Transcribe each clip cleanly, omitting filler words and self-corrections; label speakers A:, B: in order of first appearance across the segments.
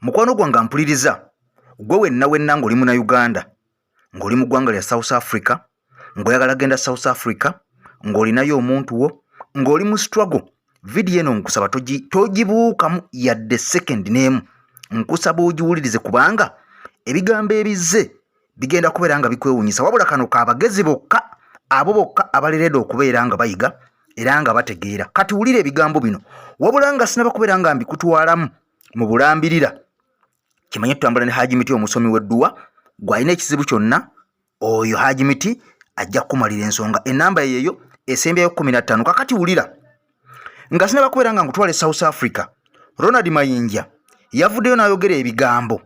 A: mukwano gwange mpuliriza gwe wenna ng'oli muna Uganda ng'oli mu ggwanga lya South Africa ng'oyagala genda South Africa ng'olinayo omuntu wo ng'oli mu struggle video eno nkusaba togibuukamu yadde second n'emu nkusaba ogiwulirize kubanga ebigambo ebizze bigenda kubeera nga bikwewuunyisa wabula kano kaabagezi bokka abo bokka abaleredde okubeera nga bayiga era nga bategeera kati wulira ebigambo bino wabula nga sinaba kubeera nga mbikutwalamu mu bulambirira kimanye tutambula ne Haji Miti omusomi w'edduwa gw'alina ekizibu kyonna oyo Haji Miti ajja kumalira ensonga enamba yeyo esembyayo 15 kakati wulira nga sinaba kubeera nga nkutwale South Africa Ronald Mayinja yavuddeyo n'ayogera ebigambo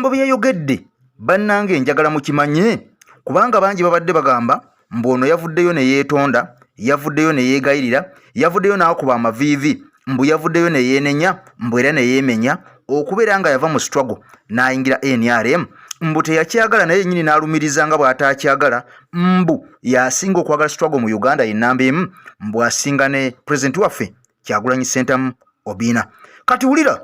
A: bye yayogedde bannange njagala mukimanye kubanga bangi babadde bagamba mbono yavuddeyo ne yeetonda yavuddeyo ne yeegayirira yavuddeyo n'akuba amaviivi mbu yavuddeyo ne yeenenya mbu era ne yeemenya okubeera nga yava mu struggle n'ayingira NRM mbu teyakyagala naye nnyini n'alumiriza nga bw'ataakyagala mbu yasinga okwagala struggle mu Uganda yenamba emu mbu asinga ne president waffe Kyagulanyi Ssentamu Obina kati wulira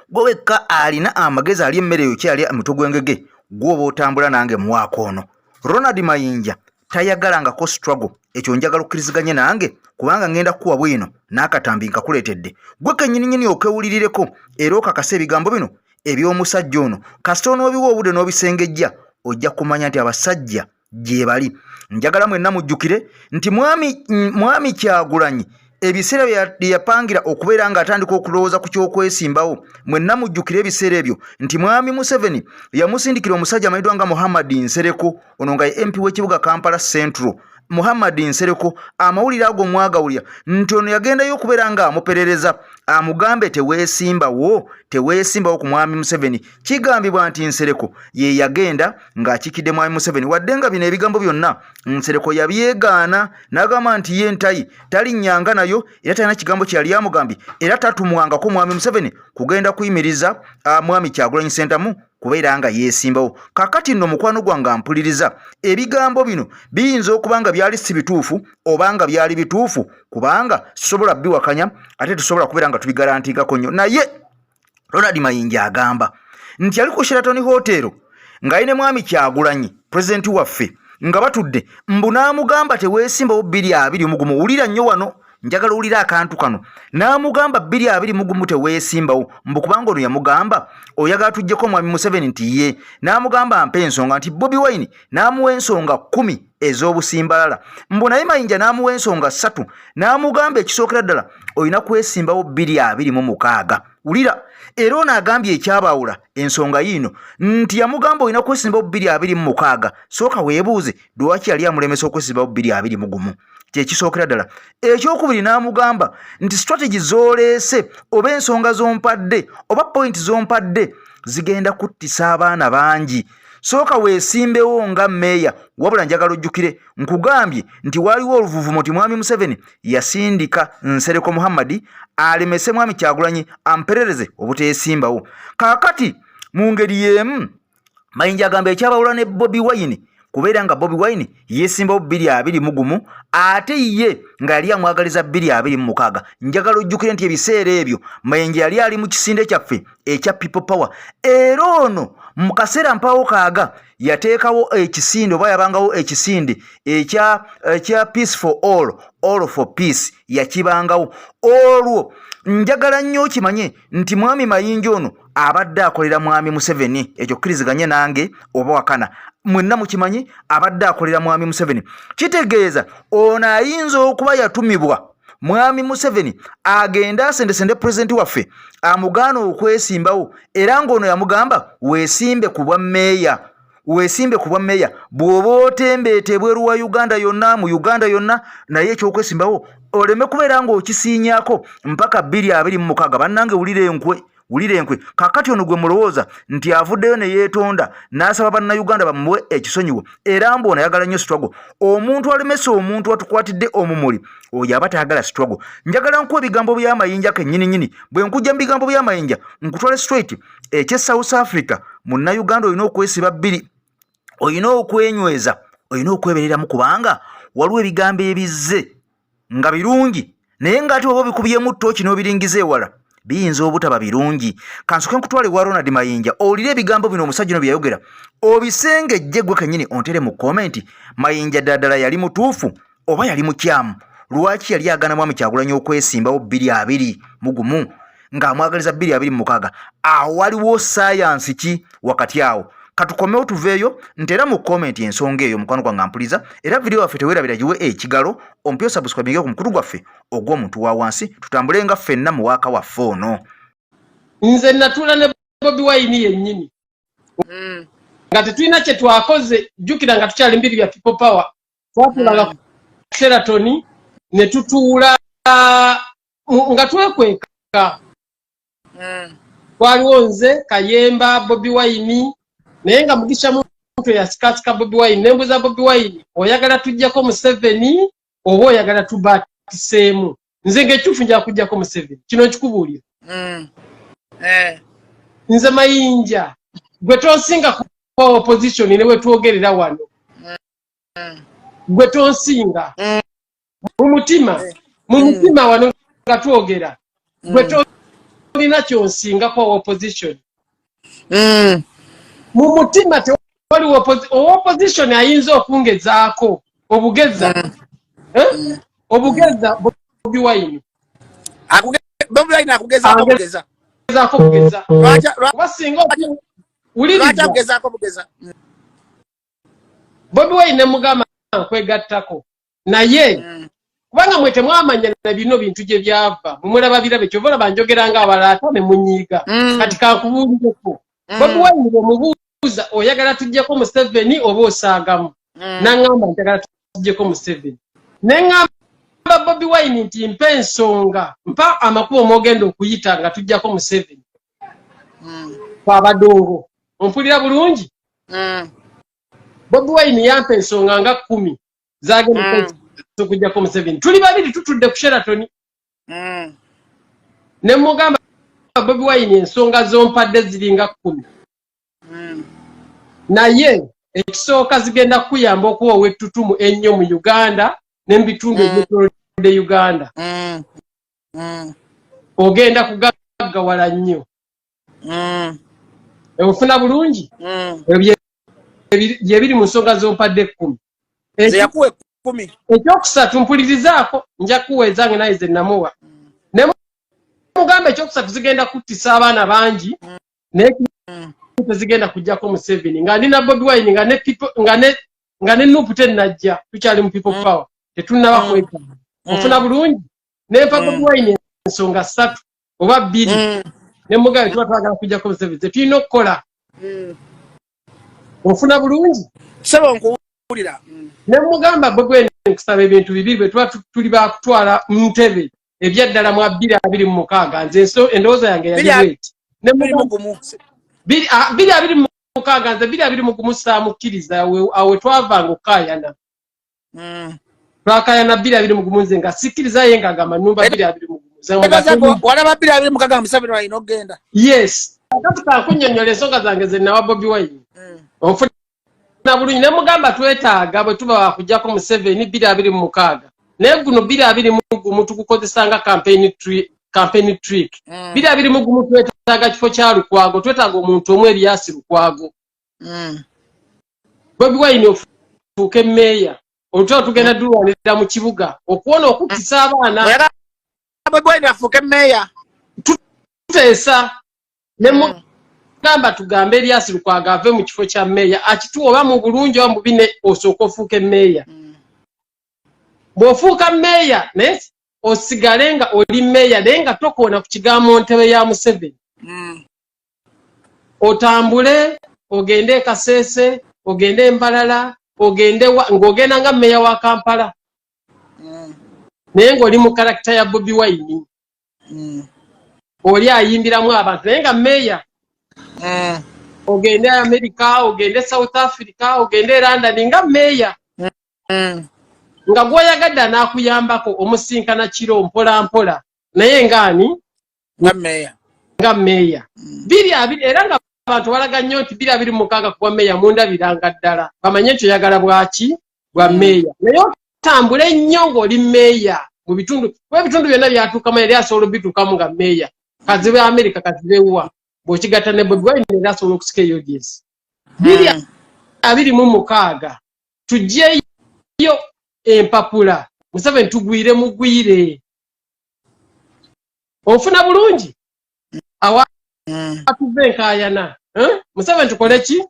A: gwe wekka alina amagezi ali emmere eyo kyali mutwe gw'engege gw'oba otambula nange muwaako ono Ronald Mayinja tayagalangako struggle ekyo njagala okkiriziganye nange kubanga ngenda kuwa Bwino n'akatambi nkakuleetedde gwe kennyininyini okewulirireko era okakasa ebigambo bino eby'omusajja ono kasita onoobiwa obudde n'obisengejja ojja kumanya nti abasajja gye bali njagala mwenna mujjukire nti mwami Kyagulanyi ebiseera bye yapangira okubeera ng'atandika okulowooza ku ky'okwesimbawo mwenna mujjukire ebiseera ebyo nti mwami Museveni yamusindikira omusajja amanyiddwa nga Muhammad Nsereko ono nga ye MP w'ekibuga Kampala Central Muhammad Nsereko amawulire ago mwagawulira nti ono yagendayo okubeera nga amuperereza amugambe teweesimbawo ku mwami Museveni kigambibwa nti Nsereko ye yagenda ng'akikidde mwami Museveni wadde nga bino ebigambo byonna Nsereko yabyegaana n'agamba nti ye ntayi talinnyanga nayo era talina kigambo kye yali amugambye era tatumwangako mwami Museveni kugenda kuyimiriza mwami Kyagulanyi Ssentamu kubeera nga yeesimbawo kakati nno mukwano gwange mpuliriza ebigambo bino biyinza okuba nga byali si bituufu oba nga byali bituufu kubanga sisobola biwakanya ate tusobola kubeera nga tubigarantiikako nnyo naye Ronald Mayinja agamba nti yali ku Sheraton Hotel ng'ayine mwami Kyagulanyi pulezidenti waffe nga batudde mbu n'amugamba teweesimbawo 221 wulira nnyo wano njagala ulira akantu kano n'amugamba 221 teweesimbawo mbu kubanga ono yamugamba oyagala tujjeko mwami Museveni nti ye n'amugamba ampe ensonga nti Bobi Wine n'amuwa ensonga 10 ez'obusimbalala mbu naye Mayinja n'amuwa ensonga 3 n'amugamba ekisookera ddala olina kwesimbawo 226 wulira era ono agambye ekyabaawula ensonga yiino nti yamugamba olina kwesimbawo 226 sooka weebuuze lwaki yali amulemesa okwesimbawo 221 kyekisookera ddala ekyokubiri n'amugamba nti strategy z'oleese oba ensonga z'ompadde oba point z'ompadde zigenda kuttisa abaana bangi sooka weesimbewo nga mmeeya wabula njagala ojjukire nkugambye nti waaliwo oluvuvumo ti mwami Museveni yasindika Nsereko Muhammad alemese mwami Kyagulanyi amperereze obuteesimbawo kaakati mu ngeri y'emu Mayinja agamba ekyabawula ne Bobi Wine kubeera nga Bobi Wine yeesimbawo 221 ate ye nga yali amwagaliza 226 njagala ojjukire nti ebiseera ebyo Mayinja yali ali mu kisinde kyaffe ekya People Power era ono mu kaseera mpawo kaaga yateekawo ekisinde oba yabangawo ekisinde ekya Peace for all for peace yakibangawo olwo njagala nnyo kimanye nti mwami Mayinja ono abadde akolera mwami Museveni ekyo kkiriziganye nange oba wakana mwenna mukimanyi abadde akolera mwami Museveni kitegeeza ono ayinza okuba yatumibwa mwami Museveni agenda asendesende pulezidenti waffe amugaana okwesimbawo era ng'ono yamugamba weesimbe ku bwa mmeeya bw'oba otembeete bweru wa Uganda yonna mu Uganda yonna naye ekyokwesimbawo oleme kubeera ng'okisiinyaako mpaka 226 bannange wulire enkwe kakati ono gwe mulowooza nti avuddeyo ne yeetonda n'asaba bannayuganda bamuwe ekisonyiwo era mbu ono ayagala nnyo struggle omuntu alemesa omuntu atukwatidde omumuli oyo aba tayagala struggle njagala nkuwa ebigambo bya Mayinja kennyininyini bwe nkujja mu bigambo bya Mayinja nkutwale straight ekye South Africa munnayuganda olina okwesiba 2 olina okwenyweza olina okwebereramu kubanga waliwo ebigambo ebizze nga birungi naye ng'ate oba bikubyemu ttooki n'obiringiza ewala biyinza obutaba birungi. Kansoke nkutwale wa Ronald Mayinja owulire ebigambo bino omusajja no bye yayogera obisengejje gwe kennyini ontere mu komenti Mayinja ddala yali mutuufu oba yali mukyamu. Lwaki yali agana Mwami Kyagulanyi okwesimbawo 221 ng'amwagaliza 226? Awo waliwo sayansi ki wakati awo? Katukomewo tuveeyo ntera mu komenti ensonga eyo mukwano gwange ampuliza, era video waffe teweerabira giwe ekigalo ompyo subscribinge ku mukulu gwaffe ogw'omuntu wa wansi tutambulenga ffenna mu waaka waffe ono.
B: Nze natula ne Bobi Wine yennyini nga tetulina kye twakoze, jjukira nga tukyali mbiri bya people power, twatulanga ku Sheraton ne tutuula nga twekweka. Waliwo nze Kayemba Bobi Wine naye nga Mugisha muntu yasikasika Bobi Wine nembuza Bobi Wine oyagala tujjako Museveni oba oyagala tubatiseemu? Nze ng'ekituufu nja kujjako Museveni, kino nkikubuulira. Nze Mayinja gwe tonsinga ku opposition ne we twogerera wano, gwe tonsinga mu mutima wano nga twogera, gwe tolina kyonsinga ku opposition. Mu mutima tewali opposition ayinza okungezaako obugeza obugeza Bobi Wine
C: akugezaako bugeza
B: wasinga Wuliira Bobi Wine mugamba nkwegattako naye kubanga mwe temwamanya na bino bintu gye byava mumulaba birabe kyova olaba njogeranga abalata ne munyiiga kati kankubuulireko. Bobi Wine mubuuza oyagala tujjeko Museveni oba osaagamu? N'aŋŋamba njagala tujjeko Museveni. Ne ŋŋamba Bobi Wine nti mpa ensonga, mpa amakubo mwogenda okuyita nga tujjako Museveni kwabadongo. Ompulira bulungi? Bobi Wine yampa ensonga nga 10 zagenda okujjako Museveni. Tuli babiri tutudde ku Sheraton ne mugamba Bobi Wine ensonga zompadde ziringa 10 naye ekisooka zigenda kuyamba okuwa ow'ettutumu ennyo mu Uganda n'ebitundu ebyetoolodde Uganda. Ogenda kugaggawala nnyo. Ofuna bulungi? Bye biri mu nsonga zompadde 10. Ekyokusatu mpulirizaako nja kuweeza zange naye ze namuwa. Ne mugamba ekyokusatu zigenda kuttisa abaana bangi naye tezigenda kujjako Museveni nga ndina Bobi Wine nga ne Nuupu tennajja, tukyali mu people power tetunnaba kwetaba. Ofuna bulungi? Nempa Bobi Wine ensonga 3 oba 2 ne mugamba tuba twagala kujjako Museveni tetulina okukola. Ofuna bulungi?
C: Sebo nkuwulira.
B: Ne mugamba Bobi Wine nkusaba ebintu bibiri bwe tuba tuli bakutwala mu ntebe ebyaddala mu 2026 nze endowooza yange yali bweti. Ne mugamba 2026 nze 2026 saamukkiriza awe twavanga okukayana. Twakayana 2026 nze nga sikkiriza ye ng'agamba nnumba 2026.
C: Walaba 2026 Museveni walina okugenda?
B: Yes. Kati kankunnyonnyola ensonga zange ze nawa Bobi Wine. Ofuna bulungi ne mugamba twetaaga bwe tuba wakujjako Museveni 2026 naye guno 2021 tukukozesanga campaign trick. 2021 twetaaga kifo kya Lukwago, twetaaga omuntu omwe Erias Lukwago. Bobi Wine ofuuke meeya olutalo tugenda dulwanirira mu kibuga okuwona okuttisa abaana.
C: Bobi Wine afuuke meeya
B: tuteesa ne mugamba tugambe Erias Lukwago ave mu kifo kya meeya akituwa oba mu bulungi oba mu bine osooka ofuuke meeya. Bw'ofuuka meeya naye osigale nga oli meeya naye nga tokoona ku kigambo ntebe ya Museveni. Otambule ogende e Kasese ogende e Mbalala ng'ogenda nga meeya wa Kampala naye ng'oli mu karakita ya Bobi Wine. Oli ayimbiramu abantu naye nga meeya. Ogende America, ogende South Africa, ogende London nga meeya. Nga gw'oyagadde anaakuyambako omusinkana kiro mpola mpola naye ng'ani? Nga meeya. Era nga abantu balaga nnyo nti 2026 kuba meeya mundabiranga ddala bamanye nti oyagala bwaki bwa meeya naye otambule nnyo ng'oli meeya mu bitundu byonna byatuukamu yali asobola obituukamu nga meeya. kazibe America kazibe wa bw'okigatta ne Bobi Wine era asobola okusika eyo audience biri abiri mu mukaaga tujjeyo empapula Museveni tugwire mugwire ofuna bulungi awa atuve nkayana Museveni tukole ki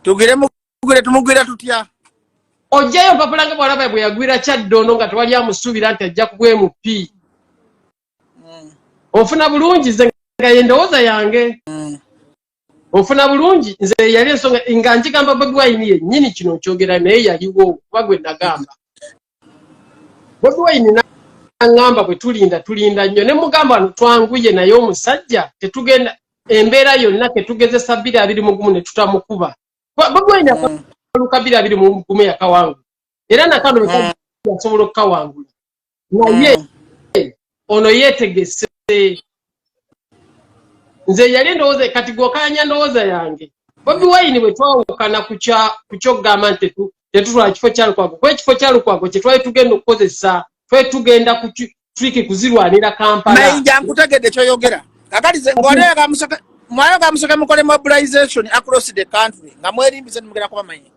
C: tugwire mugwire tumugwira tutya
B: ojjayo empapula nga bwalaba bwe yagwira Kyaddondo nga tewali amusuubira nti ajja kugwa MP ofuna bulungi nze nga yendowooza yange ofuna bulungi nze yali ensonga nga nkigamba Bobi Wine yennyini kino nkyogera naye yaliwo kuba gwe nagamba Bobi Wine n'aŋŋamba bwe tulinda nnyo ne mugamba wano twanguye naye omusajja tetugenda embeera yonna ketugezesa 2021 ne tutamukuba Bobi Wine akaluka 2021 yakawangula era nakano yasobola okukawangula naye ono yeetegese nze yali ndowooza kati gwokanya ndowooza yange Bobi Wine bwe twawukana ku kyogamba nti tetutwala kifo kya Lukwago kuba ekifo kya Lukwago kye twali tugenda okukozesa twali tugenda ku triiki kuzirwanira Kampala
C: naye nkutegedde kyoyogera kakati ze ng'oleka musaka mukole mobilization across the country nga mwerimbize nimugera kuba manyi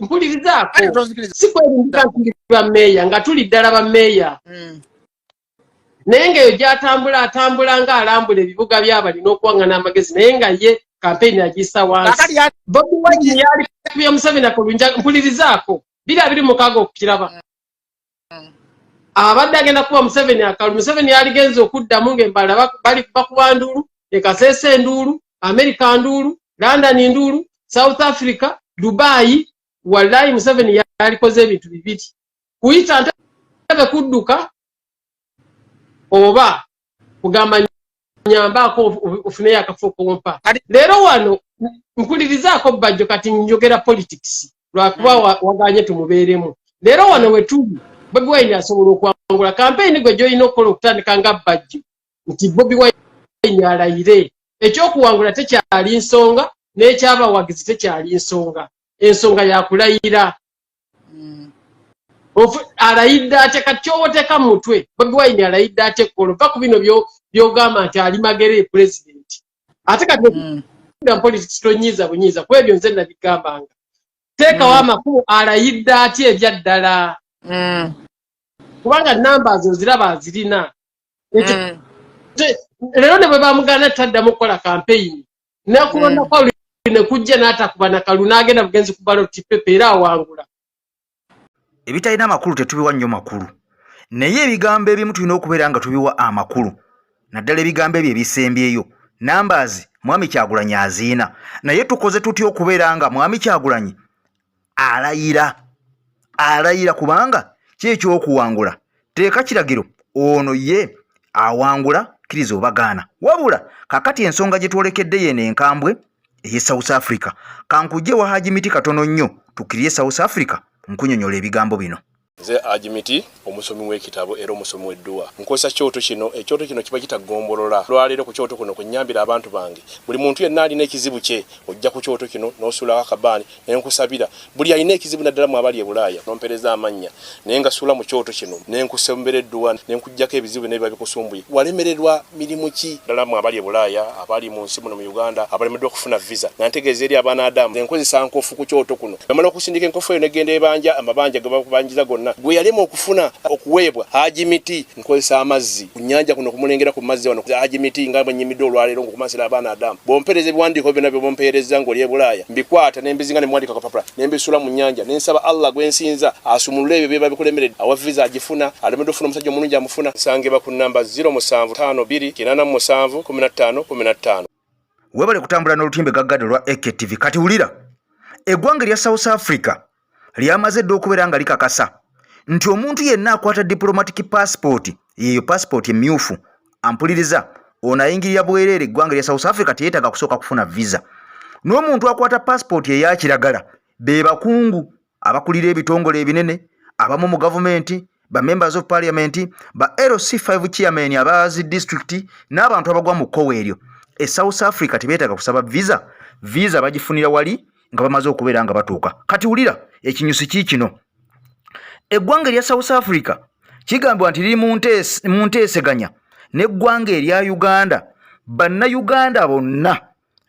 B: mpulirizaako si kwerindiza nti bammeeya nga tuli ddala bammeeya naye ng'eyo gy'atambula ng'alambula ebibuga by'abalina okuwaŋŋana amagezi naye nga ye kampeyini agiyisa wansi Bobi Wine yali kubya Museveni akulunja mpulirizaako 2026 okukiraba abadde agenda kuba Museveni akalu Museveni yaligenza okuddamu ng'embala bali bakuba nduulu ekaseesa enduulu America nduulu London nduulu South Africa Dubai wallahi Museveni yalikoze ebintu bibiri kuyita ntebe kudduka oba kugamba nyambaako ofune akafo kompa leero wano mpulirizaako bajjo kati njogera politics lwakuba waganye tumubeeremu leero wano wetuli Bobi Wine asobola okwangula kampeyini gwe gy'olina okukola okutandika nga bajjo nti Bobi Wine alayire ekyokuwangula tekyali nsonga n'ekyabawagizi tekyali nsonga ensonga yakulayira alayidde ate kati kyowoteeka mu mutwe Bobi Wine alayidde ate ekkolo va ku bino byogamba nti ali magere pulezidenti ate kati politics tonyiiza bunyiiza ku ebyo nze nabigambanga teekawo amakulu alayidde atya ebyaddala kubanga namba zo ziraba azirina leero ne bwe bamugana taddamu okukola kampeyini nekulonda kwawuli ne kujja n'atakuba nakalu n'agenda bugenzi ku baloti pepe era awangula
A: ebitalina amakulu tetubiwa nnyo makulu naye ebigambo ebimu tulina okubeera nga tubiwa amakulu naddala ebigambo ebyo ebisembyeyo nambazi mwami Kyagulanyi aziina naye tukoze tutya okubeera nga mwami Kyagulanyi alayira kubanga kyekyokuwangula teeka kiragiro ono ye awangula kkiriza obagaana wabula kakati ensonga gye twolekedde yeno enkambwe eye South Africa kankujje wa Hajimiti katono nnyo tukirye South Africa nkunyonyola ebigambo bino
D: nze Hajimiti omusomi w'ekitabo era omusomi w'edduwa nkozesa ekyoto kino kiba kitagombolola lwaleero ku kyoto kuno kunyambira abantu bange buli muntu yenna alina ekizibu kye ojja ku kyoto kino n'osuulako akabaani naye nkusabira buli alina ekizibu naddala mu abali e Bulaaya nompereza amannya naye nga suula mu kyoto kino ne nkusembera edduwa ne nkuggyako ebizibu n'ebiba bikusumbuye walemererwa mirimu ki ddala mu abali e Bulaaya abali mu nsi muno mu Uganda abalemeddwa okufuna visa nga ntegeeza eri abaana Adamu ne nkozesa nkofu ku kyoto kuno bamala okusindika enkofu eyo negenda ebanja amabanja ge bakubanjiza gonna gwe yalema okufuna okuweebwa Hajimiti nkozesa amazzi ku nnyanja kuno kumulengera ku mazzi wano Hajimiti nga bwenyimidde olwaleero ngokumasira abaana Adamu bompereza ebiwandiiko byonna bye bompereza ng'oli e Bulaaya mbikwata ne mbizinga ne mwandika kapapula ne mbisula mu nnyanja ne nsaba Allah gwe nsinza asumulule ebyo byeba bikulemeredde awa visa agifuna alemedde okufuna omusajja omulungi amufuna nsangibwa ku namba 0752
A: webale kutambula n'olutimbe gaggade lwa AKTV kati wulira eggwanga lya South Africa lyamaze dde okubeera nga likakasa nti omuntu yenna akwata diplomatic passport yeyo passport emyufu ampuliriza ono ayingirira bwereere eggwanga lya South Africa teyeetaaga kusooka kufuna visa n'omuntu akwata passport eya kiragala be bakungu abakulira ebitongole ebinene abamu mu gavumenti ba members of parliament ba LC5 chairman abazi district n'abantu abagwa mu kkowe eryo e South Africa tebeetaaga kusaba visa bagifunira wali nga bamaze okubeera nga batuuka kati wulira ekinyusi kino eggwanga lya South Africa kigambibwa nti liri mu nteeseganya neggwanga erya Uganda bannayuganda bonna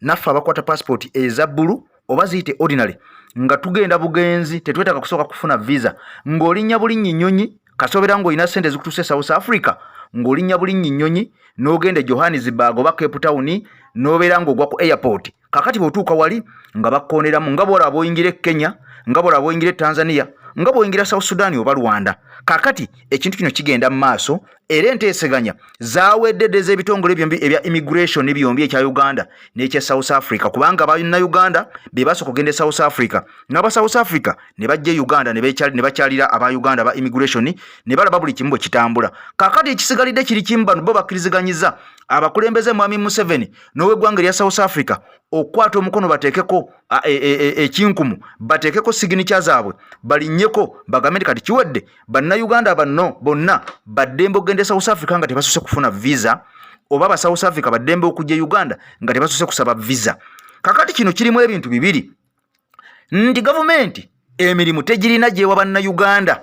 A: naffe abakwata passport eza bbulu oba ziyite ordinary nga tugenda bugenzi tetwetaaga kusooka kufuna visa ng'olinnya bulinnya nnyonyi kasobera ng'olina ssente zikutuuse South Africa ng'olinnya bulinnya nnyonyi n'ogenda Johannesburg oba Cape Town n'obeera ng'ogwa ku airport kakati bw'otuuka wali nga bakkooneramu nga bw'olaba oyingira Kenya nga bw'olaba oyingira Tanzania nga bw'oyingira South Sudan oba Rwanda kakati ekintu kino kigenda mu maaso era enteeseganya zaawedde ez'ebitongole byombi ebya immigration byombi ekya Uganda n'ekya South Africa kubanga Uganda be basooka okugenda South Africa n'aba South Africa ne bajja Uganda ne bakyalira aba Uganda ba immigration ne balaba buli kimu bwe kitambula kakati ekisigalidde kiri kimu bano bo bakkiriziganyiza abakulembeze Mwami Museveni n'ow'eggwanga erya South Africa okwata omukono bateekeko ekinkumu bateekeko siginicha zaabwe balinnyeko bagambe kati kiwedde bannayuganda banno bonna baddembe okugenda South Africa nga tebasose kufuna visa oba ba South Africa baddembe okujja Uganda nga tebasose kusaba visa kakati kino kirimu ebintu bibiri ndi gavumenti emirimu tegirina gyewa bannayuganda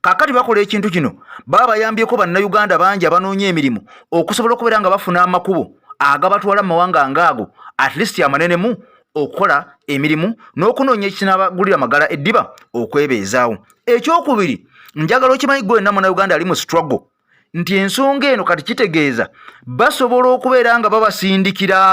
A: kakati bakola ekintu kino baba bayambyeko bannayuganda bangi abanoonya emirimu okusobola okubeera nga bafuna amakubo agabatwala mu mawanga ngaago at least amanenemu okukola emirimu n'okunoonya ekinabagulira magala eddiba okwebeezaawo ekyokubiri njagala okimanyi gwe wenna munnayuganda ali mu struggle nti ensonga eno kati kitegeeza basobola okubeera nga babasindikira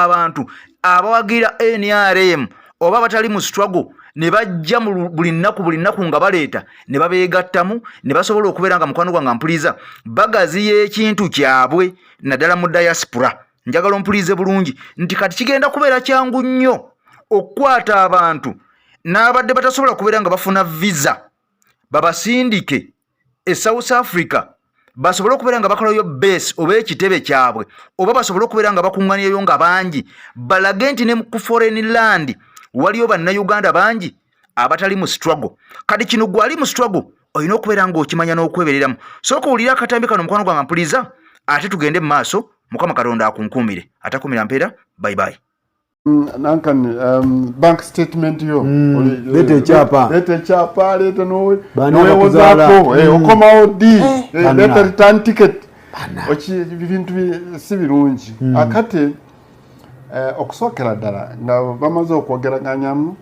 A: abantu abawagira NRM oba batali mu struggle ne bajja mu buli nnaku nga baleeta ne babeegattamu ne basobola okubeera nga mukwano gwange mpuliriza bagaziya ekintu kyabwe naddala mu diaspora njagala ompulize bulungi nti kati kigenda kubeera kyangu nnyo okukwata abantu n'abadde batasobola kubeera nga bafuna visa babasindike e South Africa basobole okubeera nga bakolayo base oba ekitebe kyabwe oba basobole okubeera nga bakuŋŋanirayo nga bangi balage nti ne ku foreign land waliyo bannayuganda bangi abatali mu struggle kati kino gwe ali mu struggle olina okubeera ng'okimanya n'okwebereramu sooka owulira akatambi kano mukwano gwange mpuliriza ate tugende mu maaso Mukama Katonda akunkuumire atakumira mpeera bye bye.
E: Nankan bank statement yo
F: lete chapa
E: lete no wozako okomawo di lete return ticket ochi bintu si birungi akate okusokera ddala nga bamaze okwogeranganyamu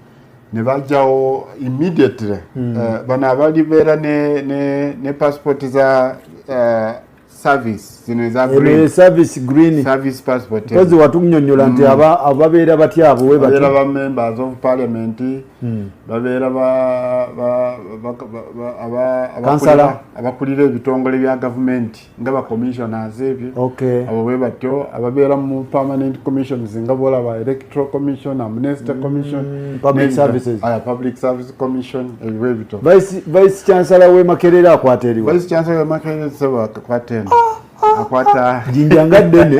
E: ne bajjawo immediately bano abali beera ne passport za service zino za green service passport
F: kozi watunyonyola nti ababeera batyabo we
E: babeera ba members of parliament babeera abakulira ebitongole bya government nga ba commissioners ebyo abo bwe batyo ababeera mu permanent commissions nga bolaba electoral commission, amnesty commission,
F: public service
E: commission ebyo bito
F: vice chancellor we Makerere akwateriwa
E: vice chancellor we Makerere sebo akwatena akwata
F: jinjanga dene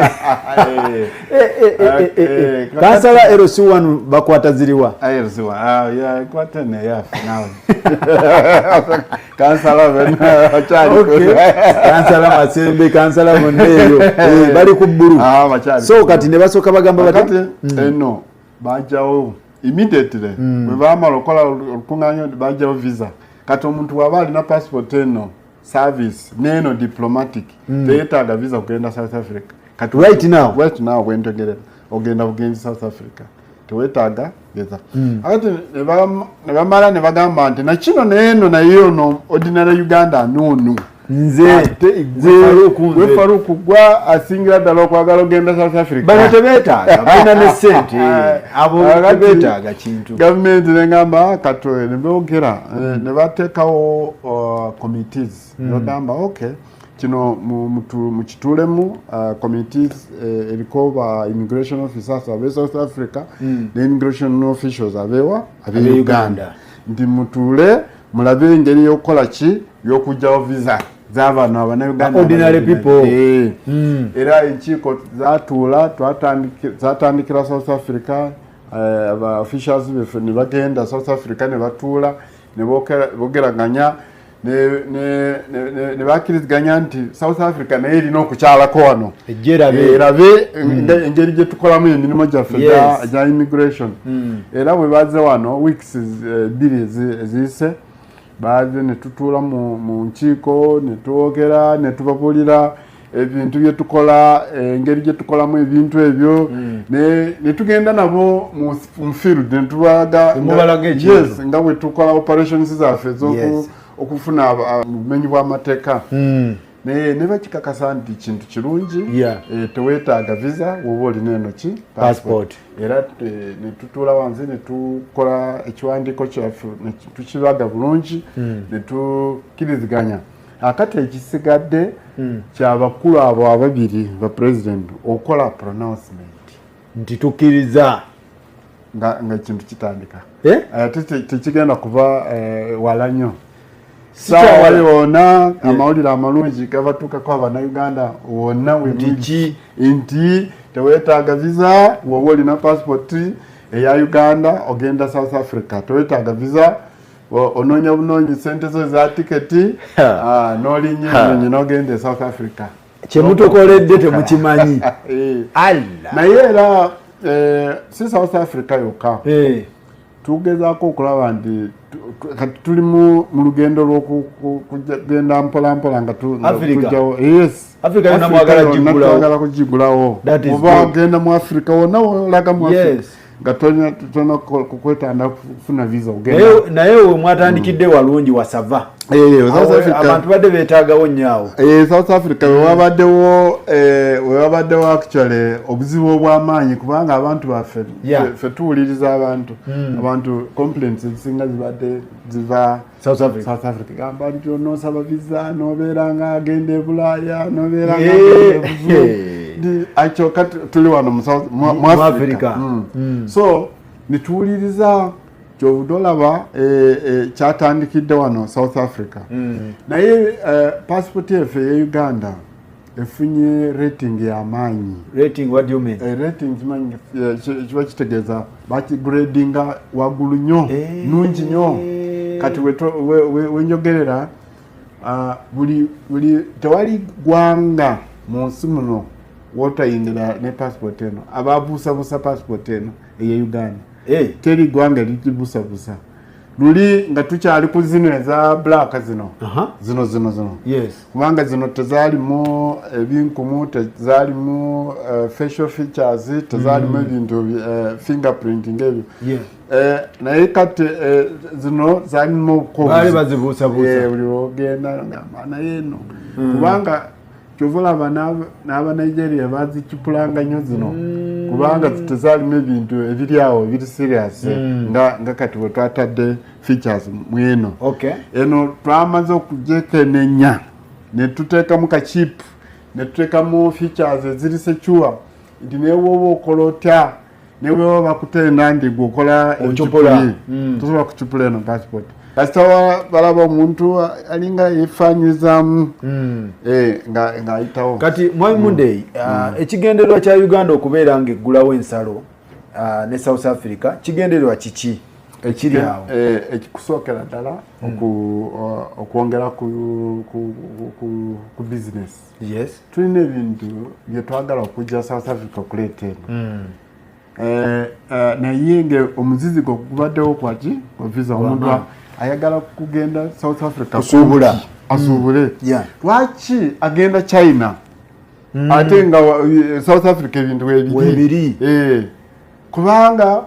F: kansala LC1 bakwata ziriwa
E: LC1 yeah kwatene yeah now kansala bena achali
F: kansala Masembe kansala Moneyo bali ku bbulu so kati ne basoka bagamba
E: bati no bajawo immediately bwe bamala okola okunganyo bajawo visa kati omuntu wabali na passport eno service neno diplomatic teetaga visa kugenda South Africa
F: kati right now
E: wentegere ogenda bugenzi South Africa teweetaga visa ati ne bamala ne bagamba nti na kino neno na iyo no ordinary Uganda nunu
F: nze
E: Faruku gwa asingira ddala okwagala ogenda South Africa
F: bano tebeetaaga balina ne ssente abo tebeetaaga kintu
E: gavumenti nengamba katoe ne boogera ne bateekawo committees ne bagamba okay kino mu kitulemu committees eriko ba immigration officers abe South Africa ne immigration officials abewa abe Uganda ndi mutule mulabe engeri y'okukola ki y'okugyawo visa z'abantu abannayuganda
F: ordinary people
E: era enkiiko zatandikira South Africa aba officials befe ne bagenda South Africa ne batuula ne bogeraganya ne bakkiriziganya nti South Africa naye erina okukyalako wano erabe engeri gye tukolamu emirimu gyaffe gya immigration era bwe baze wano weeks bbiri eziyise baze ne tutuula mu nkiiko ne twogera ne tubabulira ebintu bye tukola engeri gye tukolamu ebintu ebyo ne tugenda nabo mu field ne tubaga yes nga bwe tukola operations zaffe okufuna obumenyi bw'amateeka ne bakikakasa nti kintu kirungi teweetaaga visa woba olina eno ki passport era ne tutuula wansi ne tukola ekiwandiiko kyaffe ne tukibaga bulungi ne tukkiriziganya akati ekisigadde kyabakulu abo ababiri ba president okola pronouncement
F: nti tukkiriza
E: nga kintu kitandika tekigenda kuba wala nnyo wali wonna amawulire amalungi gabatuukako abannayuganda wonna nti teweetaaga visa woba olina passport eya Uganda ogenda South Africa teweetaaga visa onoonya bunoonyi sente zo za tiketi n'olinnyi n'ogenda e South Africa
F: kyemutukoledde temukimanyi
E: naye era si South Africa yokka tugezaako okulaba nti kati tuli mu lugendo lw'okugenda mpolampola nga tujjawo twagala kugigulawo oba ogenda mu Africa wonna olaga mu Africa nga tolina kukwetanda kufuna visa
F: naye we mwatandikidde walungi wasava abantu badde beetaagawo nnyo
E: South Africa wewabaddewo actually obuzibu obw'amaanyi kubanga abantu baffe ffe tuwuliriza abantu complaints ezisinga zibadde ziva
F: South
E: Africa gamba nti onoosaba visa n'obeera nga agenda e Bulaaya n'obeera nga agenda e akyo kati tuli wano mu Africa so nituwuliriza kyobudolaba kyatandikidde wano South Africa naye passport yaffe ye Uganda efunye rating y'amaanyi rating kimanyi kiba kitegeeza bakigradinga waggulu nnyo nungi nnyo kati wenjogerera buli tewali ggwanga mu nsi muno wotayingira ne passport eno ababuusabuusa passport eno eye Uganda teri ggwanga ligibuusabuusa luli nga tukyali ku zino eza black zino kubanga zino tezaalimu ebinkumu tezaalimu facial features tezaalimu ebintu fingerprinting ebyo naye kati zino zaalimu obukozi buli ogenda naye eno kubanga kyovulaba n'aba Nigeria bazikipulanga nnyo zino kubanga tezaalimu ebintu ebiri awo ebiri serious nga kati bwe twatadde features mweno eno twamaze okujekenenya ne tuteekamu kachipu ne tuteekamu features eziri secure nti newoba okola otya newewa bakutenda ndi gwe okola ekipuli tosobola kucipula eno passport kasita balaba omuntu alinga yefaanyizaamu ng'ayitawo
F: kati Mwami Mundeyi ekigendererwa kya Uganda okubeera ng'eggulawo ensalo ne South Africa kigendererwa kiki ekiri awo
E: ekikusookera ddala okwongera ku business tulina ebintu bye twagala okujja South Africa okuleeta eno naye nge omuzizi gwe gubaddewo kwaki kwa visa omuntu ayagala kugenda South Africa asuubule lwaki agenda China ate nga South Africa ebintu webiri kubanga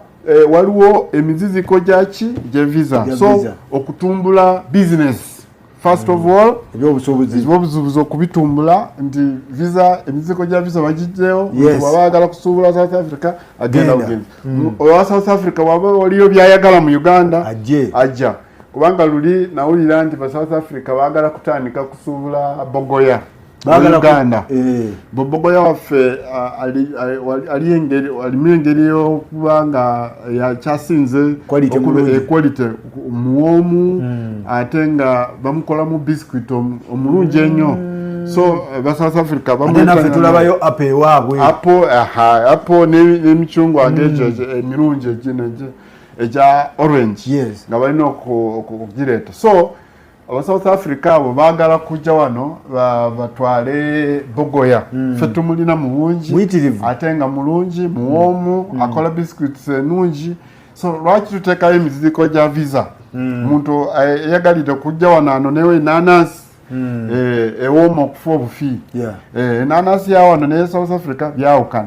E: waliwo emiziziko gyaki gye visa so okutumbula business first of all ebyobusuubuzi okubitumbula nti visa emiziziko gya visa bagijjewo waba ayagala kusuubula South Africa agenda bugenda owa South Africa waba waliyo byayagala mu Uganda ajja kubanga luli nawulira nti ba South Africa baagala kutandika kusuubula bogoya Uganda bogoya waffe alimu engeri y'okuba nga yakyasinze equality muwoomu ate nga bamukolamu biscuit omulungi ennyo so ba South Africa
F: bamwe tulabayo ape ewaabwe
E: apo n'emicungwa ng'egyo emirungi egino eja orange nga balina okugireeta so aba South Africa abo baagala kujja wano batwale bogoya ffe tumulina mu bungi ate nga mulungi muwoomu akola biscuits ennungi so lwaki tuteekayo emiziriko gya visa omuntu yagalire kujja wano anonewo enanasi ewooma okufa obufi enanasi ya wano neye South Africa byawukana